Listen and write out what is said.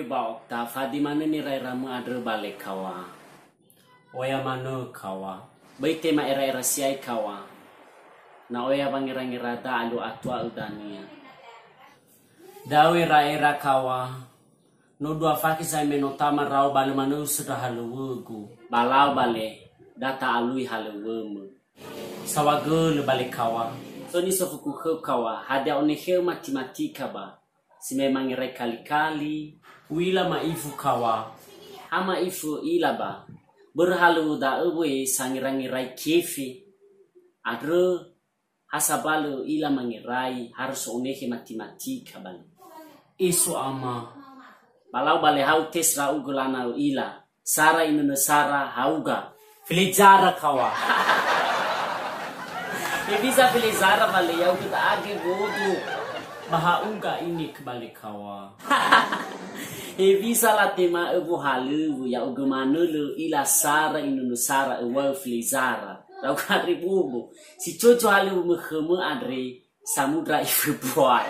Bau ta fadi mana ni rai ramu adre balik kawa. Oya mana kawa. Baik tema era siai kawa. Na oya bangira-ngira da alu atua udania. Dawe era kawa. No dua faki sai menotama rau bale manu sudah haluwegu. Balau bale data alui haluwemu. Sawagel balik kawa. So ni sofuku kawa. Hada onehe matematika ba. Si memang ngirai kali-kali wila maifu kawa ama ifu ilaba berhalu da ewe sangirangirai kefi adre hasabalu ila mangirai harus onehe matematika bali isu ama balau bale hau tes rau gulana ila sara inuna sara hauga filizara kawa bisa filizara bale yau kita age bodoh Bahauga ini kembali kawa. Bisa lah tema ebu halu ya uga manulu ila sara inunu sara ewa filizara. Rau kari bubu. Si coco halu meheme adre samudra ifu buaya.